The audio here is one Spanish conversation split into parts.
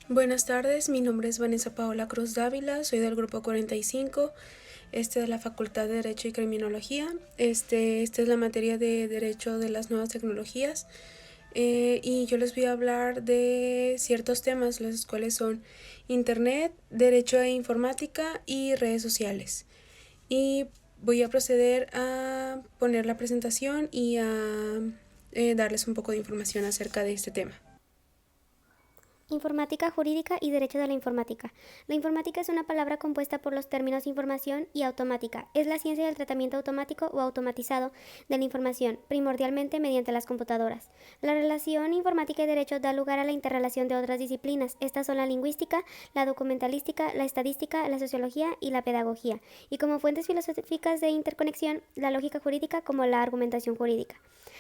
Buenas tardes, mi nombre es Vanessa Paola Cruz Dávila, soy del grupo 45, de la Facultad de Derecho y Criminología. Esta es la materia de Derecho de las Nuevas Tecnologías y yo les voy a hablar de ciertos temas, los cuales son Internet, Derecho e Informática y redes sociales. Y voy a proceder a poner la presentación y a darles un poco de información acerca de este tema. Informática jurídica y derecho de la informática. La informática es una palabra compuesta por los términos información y automática. Es la ciencia del tratamiento automático o automatizado de la información, primordialmente mediante las computadoras. La relación informática y derecho da lugar a la interrelación de otras disciplinas. Estas son la lingüística, la documentalística, la estadística, la sociología y la pedagogía. Y como fuentes filosóficas de interconexión, la lógica jurídica como la argumentación jurídica.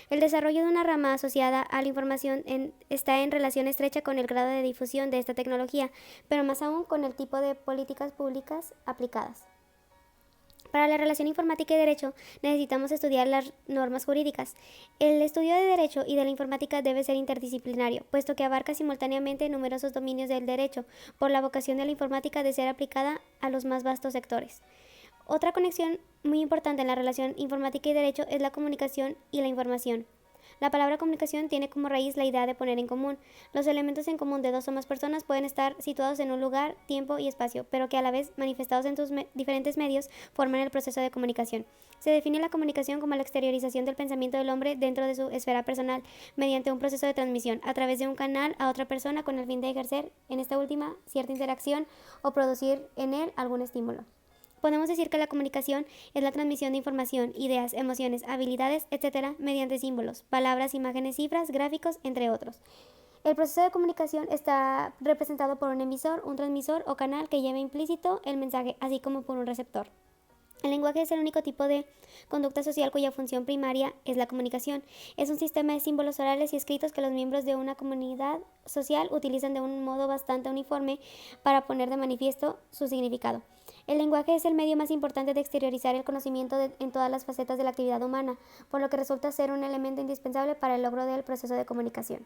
El desarrollo de una rama asociada a la información está en relación estrecha con el grado de difusión de esta tecnología, pero más aún con el tipo de políticas públicas aplicadas. Para la relación informática y derecho necesitamos estudiar las normas jurídicas. El estudio de derecho y de la informática debe ser interdisciplinario, puesto que abarca simultáneamente numerosos dominios del derecho, por la vocación de la informática de ser aplicada a los más vastos sectores. Otra conexión muy importante en la relación informática y derecho es la comunicación y la información. La palabra comunicación tiene como raíz la idea de poner en común. Los elementos en común de dos o más personas pueden estar situados en un lugar, tiempo y espacio, pero que a la vez, manifestados en sus diferentes medios, forman el proceso de comunicación. Se define la comunicación como la exteriorización del pensamiento del hombre dentro de su esfera personal, mediante un proceso de transmisión, a través de un canal a otra persona con el fin de ejercer, en esta última, cierta interacción o producir en él algún estímulo. Podemos decir que la comunicación es la transmisión de información, ideas, emociones, habilidades, etc., mediante símbolos, palabras, imágenes, cifras, gráficos, entre otros. El proceso de comunicación está representado por un emisor, un transmisor o canal que lleva implícito el mensaje, así como por un receptor. El lenguaje es el único tipo de conducta social cuya función primaria es la comunicación. Es un sistema de símbolos orales y escritos que los miembros de una comunidad social utilizan de un modo bastante uniforme para poner de manifiesto su significado. El lenguaje es el medio más importante de exteriorizar el conocimiento en todas las facetas de la actividad humana, por lo que resulta ser un elemento indispensable para el logro del proceso de comunicación.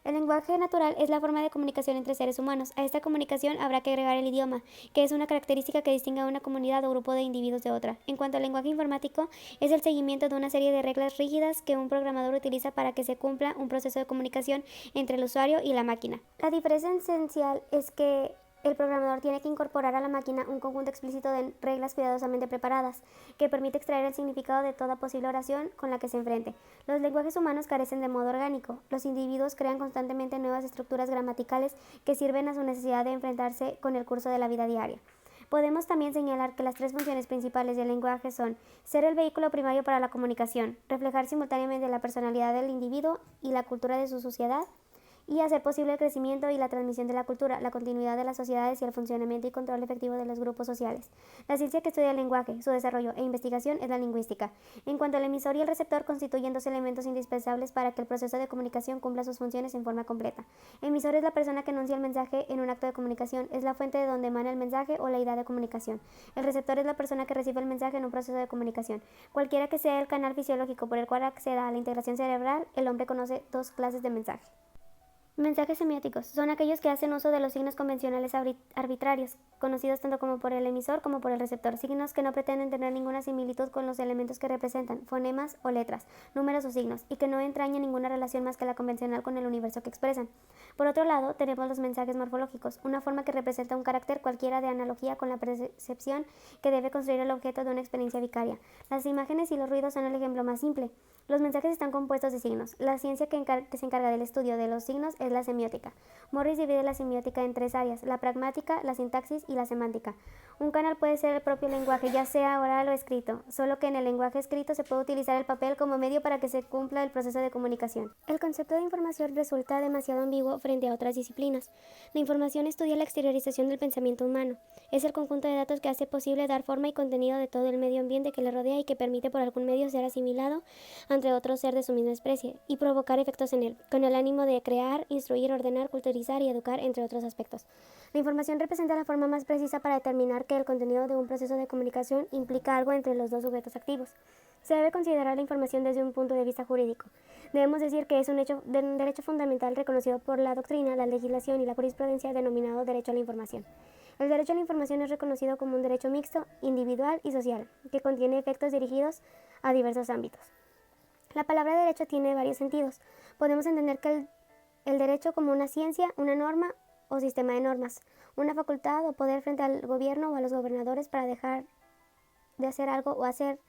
El lenguaje natural es la forma de comunicación entre seres humanos. A esta comunicación habrá que agregar el idioma, que es una característica que distingue a una comunidad o grupo de individuos de otra. En cuanto al lenguaje informático, es el seguimiento de una serie de reglas rígidas que un programador utiliza para que se cumpla un proceso de comunicación entre el usuario y la máquina. La diferencia esencial es que el programador tiene que incorporar a la máquina un conjunto explícito de reglas cuidadosamente preparadas, que permite extraer el significado de toda posible oración con la que se enfrente. Los lenguajes humanos carecen de modo orgánico. Los individuos crean constantemente nuevas estructuras gramaticales que sirven a su necesidad de enfrentarse con el curso de la vida diaria. Podemos también señalar que las tres funciones principales del lenguaje son ser el vehículo primario para la comunicación, reflejar simultáneamente la personalidad del individuo y la cultura de su sociedad, y hacer posible el crecimiento y la transmisión de la cultura, la continuidad de las sociedades y el funcionamiento y control efectivo de los grupos sociales. La ciencia que estudia el lenguaje, su desarrollo e investigación es la lingüística. En cuanto al emisor y el receptor, constituyen dos elementos indispensables para que el proceso de comunicación cumpla sus funciones en forma completa. El emisor es la persona que enuncia el mensaje en un acto de comunicación, es la fuente de donde emana el mensaje o la idea de comunicación. El receptor es la persona que recibe el mensaje en un proceso de comunicación. Cualquiera que sea el canal fisiológico por el cual acceda a la integración cerebral, el hombre conoce dos clases de mensaje. Mensajes semióticos son aquellos que hacen uso de los signos convencionales arbitrarios, conocidos tanto como por el emisor como por el receptor, signos que no pretenden tener ninguna similitud con los elementos que representan, fonemas o letras, números o signos, y que no entrañan ninguna relación más que la convencional con el universo que expresan. Por otro lado, tenemos los mensajes morfológicos, una forma que representa un carácter cualquiera de analogía con la percepción que debe construir el objeto de una experiencia vicaria. Las imágenes y los ruidos son el ejemplo más simple. Los mensajes están compuestos de signos. La ciencia que se encarga del estudio de los signos es la semiótica. Morris divide la semiótica en tres áreas: la pragmática, la sintaxis y la semántica. Un canal puede ser el propio lenguaje, ya sea oral o escrito, solo que en el lenguaje escrito se puede utilizar el papel como medio para que se cumpla el proceso de comunicación. El concepto de información resulta demasiado ambiguo frente a otras disciplinas. La información estudia la exteriorización del pensamiento humano. Es el conjunto de datos que hace posible dar forma y contenido de todo el medio ambiente que le rodea y que permite por algún medio ser asimilado entre otro ser de su misma especie, y provocar efectos en él, con el ánimo de crear, instruir, ordenar, culturizar y educar, entre otros aspectos. La información representa la forma más precisa para determinar que el contenido de un proceso de comunicación implica algo entre los dos sujetos activos. Se debe considerar la información desde un punto de vista jurídico. Debemos decir que es un derecho fundamental reconocido por la doctrina, la legislación y la jurisprudencia denominado derecho a la información. El derecho a la información es reconocido como un derecho mixto, individual y social, que contiene efectos dirigidos a diversos ámbitos. La palabra derecho tiene varios sentidos. Podemos entender que el derecho como una ciencia, una norma o sistema de normas, una facultad o poder frente al gobierno o a los gobernadores para dejar de hacer algo o hacer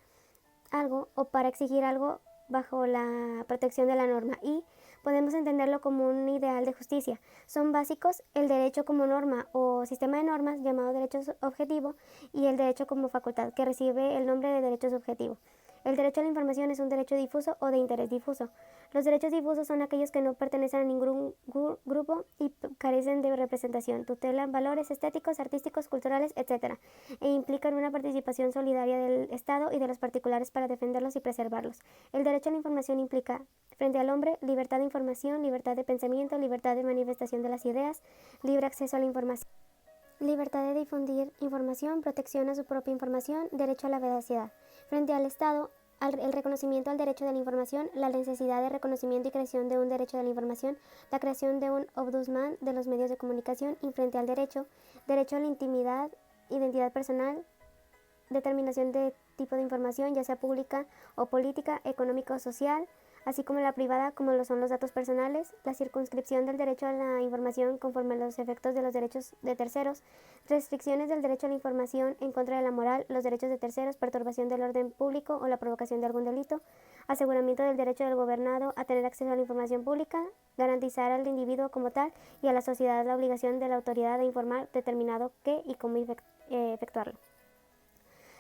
algo o para exigir algo bajo la protección de la norma, y podemos entenderlo como un ideal de justicia. Son básicos el derecho como norma o sistema de normas llamado derecho objetivo y el derecho como facultad, que recibe el nombre de derecho subjetivo. El derecho a la información es un derecho difuso o de interés difuso. Los derechos difusos son aquellos que no pertenecen a ningún grupo y carecen de representación, tutelan valores estéticos, artísticos, culturales, etc., e implican una participación solidaria del Estado y de los particulares para defenderlos y preservarlos. El derecho a la información implica, frente al hombre, libertad de información, libertad de pensamiento, libertad de manifestación de las ideas, libre acceso a la información, libertad de difundir información, protección a su propia información, derecho a la veracidad. Frente al Estado, el reconocimiento al derecho de la información, la necesidad de reconocimiento y creación de un derecho de la información, la creación de un ombudsman de los medios de comunicación, y frente al derecho a la intimidad, identidad personal, determinación de tipo de información, ya sea pública o política, económica o social, así como la privada, como lo son los datos personales, la circunscripción del derecho a la información conforme a los efectos de los derechos de terceros, restricciones del derecho a la información en contra de la moral, los derechos de terceros, perturbación del orden público o la provocación de algún delito, aseguramiento del derecho del gobernado a tener acceso a la información pública, garantizar al individuo como tal y a la sociedad la obligación de la autoridad de informar determinado qué y cómo efectuarlo.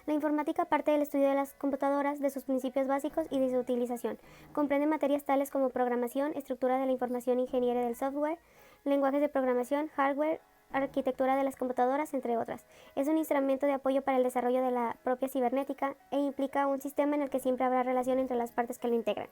La informática parte del estudio de las computadoras, de sus principios básicos y de su utilización. Comprende materias tales como programación, estructura de la información, ingeniería del software, lenguajes de programación, hardware, arquitectura de las computadoras, entre otras. Es un instrumento de apoyo para el desarrollo de la propia cibernética e implica un sistema en el que siempre habrá relación entre las partes que lo integran.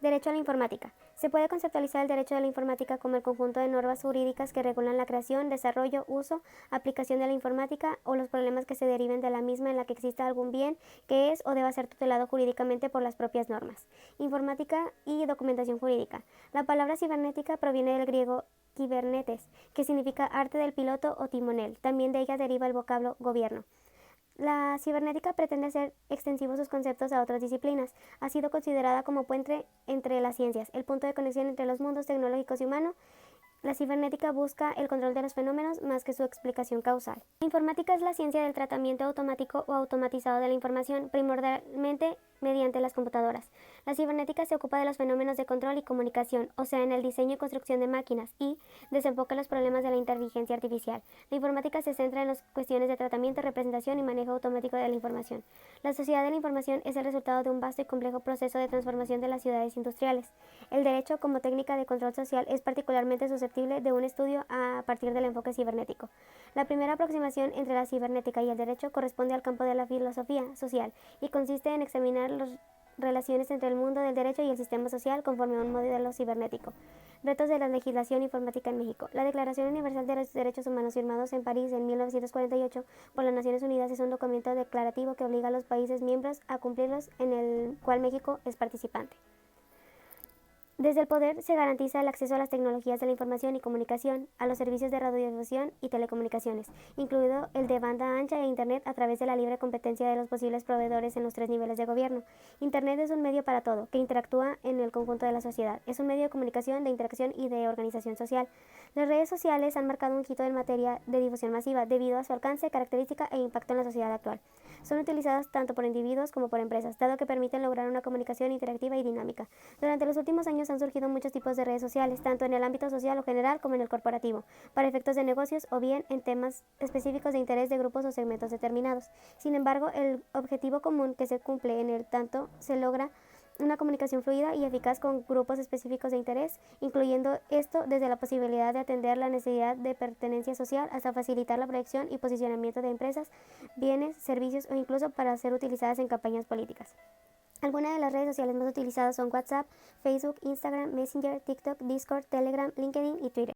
Derecho a la informática. Se puede conceptualizar el derecho de la informática como el conjunto de normas jurídicas que regulan la creación, desarrollo, uso, aplicación de la informática o los problemas que se deriven de la misma en la que exista algún bien que es o deba ser tutelado jurídicamente por las propias normas. Informática y documentación jurídica. La palabra cibernética proviene del griego kibernetes, que significa arte del piloto o timonel. También de ella deriva el vocablo gobierno. La cibernética pretende hacer extensivos sus conceptos a otras disciplinas. Ha sido considerada como puente entre las ciencias, el punto de conexión entre los mundos tecnológicos y humanos. La cibernética busca el control de los fenómenos más que su explicación causal. La informática es la ciencia del tratamiento automático o automatizado de la información, primordialmente mediante las computadoras. La cibernética se ocupa de los fenómenos de control y comunicación, o sea, en el diseño y construcción de máquinas, y desenfoca los problemas de la inteligencia artificial. La informática se centra en las cuestiones de tratamiento, representación y manejo automático de la información. La sociedad de la información es el resultado de un vasto y complejo proceso de transformación de las ciudades industriales. El derecho, como técnica de control social, es particularmente susceptible de un estudio a partir del enfoque cibernético. La primera aproximación entre la cibernética y el derecho corresponde al campo de la filosofía social y consiste en examinar las relaciones entre el mundo del derecho y el sistema social conforme a un modelo cibernético. Retos de la legislación informática en México. La Declaración Universal de los Derechos Humanos, firmados en París en 1948 por las Naciones Unidas, es un documento declarativo que obliga a los países miembros a cumplirlos, en el cual México es participante. Desde el poder se garantiza el acceso a las tecnologías de la información y comunicación, a los servicios de radiodifusión y telecomunicaciones, incluido el de banda ancha e Internet, a través de la libre competencia de los posibles proveedores en los 3 niveles de gobierno. Internet es un medio para todo, que interactúa en el conjunto de la sociedad. Es un medio de comunicación, de interacción y de organización social. Las redes sociales han marcado un hito en materia de difusión masiva, debido a su alcance, característica e impacto en la sociedad actual. Son utilizadas tanto por individuos como por empresas, dado que permiten lograr una comunicación interactiva y dinámica. Durante los últimos años han surgido muchos tipos de redes sociales, tanto en el ámbito social o general como en el corporativo, para efectos de negocios o bien en temas específicos de interés de grupos o segmentos determinados. Sin embargo, el objetivo común que se cumple en el tanto se logra una comunicación fluida y eficaz con grupos específicos de interés, incluyendo esto desde la posibilidad de atender la necesidad de pertenencia social hasta facilitar la proyección y posicionamiento de empresas, bienes, servicios o incluso para ser utilizadas en campañas políticas. Algunas de las redes sociales más utilizadas son WhatsApp, Facebook, Instagram, Messenger, TikTok, Discord, Telegram, LinkedIn y Twitter.